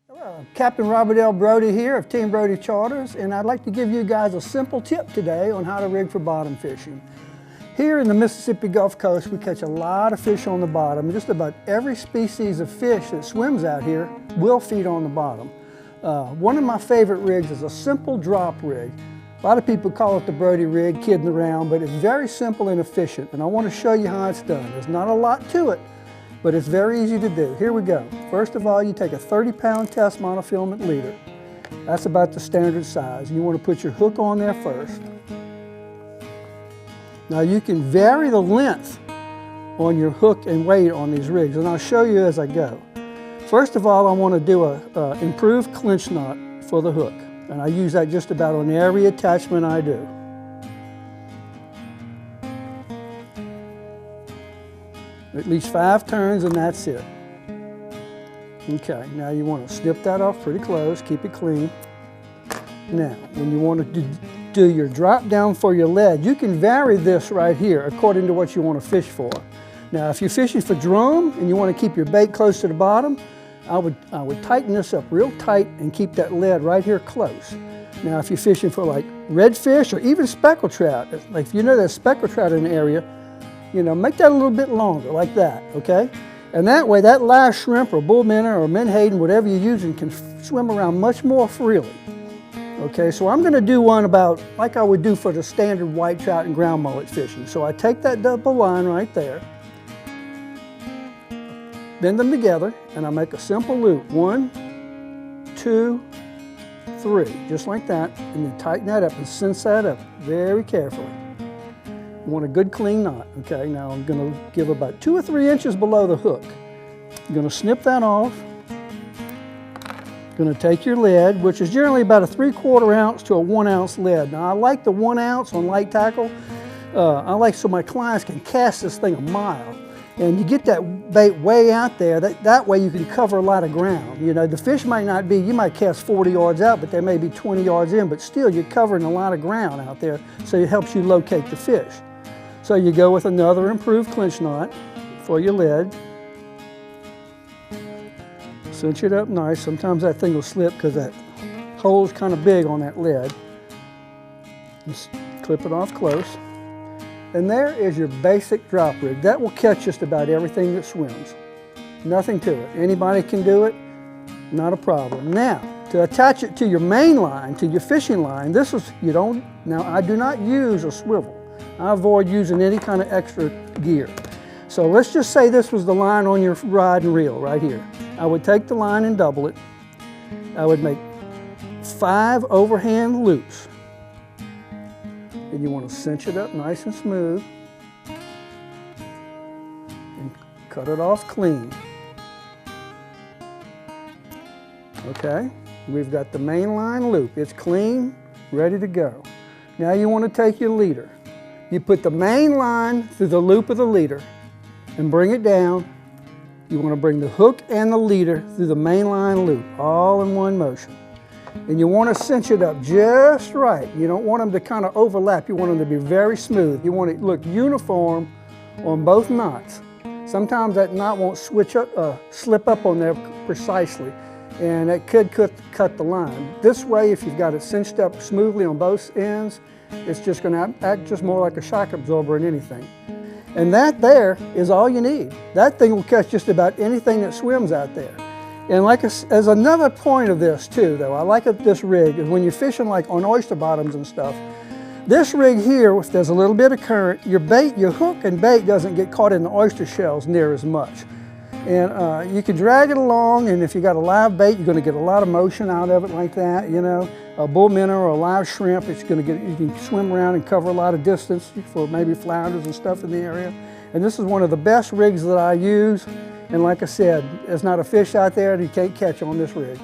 Hello, Captain Robert Brodie here of Team Brodie Charters, and I'd like to give you guys a simple tip today on how to rig for bottom fishing. Here in the Mississippi Gulf Coast, we catch a lot of fish on the bottom. Just about every species of fish that swims out here will feed on the bottom. One of my favorite rigs is a simple drop rig. A lot of people call it the Brodie rig, kidding around, but it's very simple and efficient, and I want to show you how it's done. There's not a lot to it, but it's very easy to do. Here we go. First of all, you take a 30-pound test monofilament leader. That's about the standard size. You want to put your hook on there first. Now you can vary the length on your hook and weight on these rigs, and I'll show you as I go. First of all, I want to do an improved clinch knot for the hook, and I use that just about on every attachment I do. At least 5 turns and that's it. Okay, now you want to snip that off pretty close, keep it clean. Now, when you want to do your drop down for your lead, you can vary this right here according to what you want to fish for. Now, if you're fishing for drum and you want to keep your bait close to the bottom, I would tighten this up real tight and keep that lead right here close. Now, if you're fishing for like redfish or even speckled trout, like if you know there's speckled trout in the area, you know, make that a little bit longer, like that, okay? And that way, that live shrimp or bull minnow or menhaden, whatever you're using, can swim around much more freely. Okay, so I'm gonna do one about like I would do for the standard white trout and ground mullet fishing. So I take that double line right there, bend them together, and I make a simple loop. 1, 2, 3, just like that, and then tighten that up and cinch that up very carefully. You want a good clean knot. Okay, now I'm going to give about 2 or 3 inches below the hook. I'm going to snip that off. Going to take your lead, which is generally about a 3/4 ounce to a 1 ounce lead. Now I like the 1 ounce on light tackle. I like so my clients can cast this thing a mile. And you get that bait way out there, that way you can cover a lot of ground. You know, the fish might not be, you might cast 40 yards out, but they may be 20 yards in, but still you're covering a lot of ground out there, so it helps you locate the fish. So you go with another improved clinch knot for your lead. Cinch it up nice. Sometimes that thing will slip because that hole's kind of big on that lead. Just clip it off close. And there is your basic drop rig. That will catch just about everything that swims. Nothing to it. Anybody can do it, not a problem. Now, to attach it to your main line, to your fishing line, now I do not use a swivel. I avoid using any kind of extra gear. So let's just say this was the line on your rod and reel right here. I would take the line and double it. I would make 5 overhand loops. And you want to cinch it up nice and smooth and cut it off clean. Okay, we've got the main line loop. It's clean, ready to go. Now you want to take your leader. You put the main line through the loop of the leader and bring it down. You want to bring the hook and the leader through the main line loop, all in one motion. And you want to cinch it up just right. You don't want them to kind of overlap. You want them to be very smooth. You want it to look uniform on both knots. Sometimes that knot won't slip up on there precisely, and it could cut the line. This way, if you've got it cinched up smoothly on both ends, it's just going to act just more like a shock absorber than anything. And that there is all you need. That thing will catch just about anything that swims out there. And as another point of this too, though, I like this rig, is when you're fishing like on oyster bottoms and stuff, this rig here, if there's a little bit of current, your hook and bait doesn't get caught in the oyster shells near as much. And you can drag it along, and if you got a live bait, you're going to get a lot of motion out of it like that, you know. A bull minnow or a live shrimp, you can swim around and cover a lot of distance for maybe flounders and stuff in the area. And this is one of the best rigs that I use. And like I said, there's not a fish out there that you can't catch on this rig.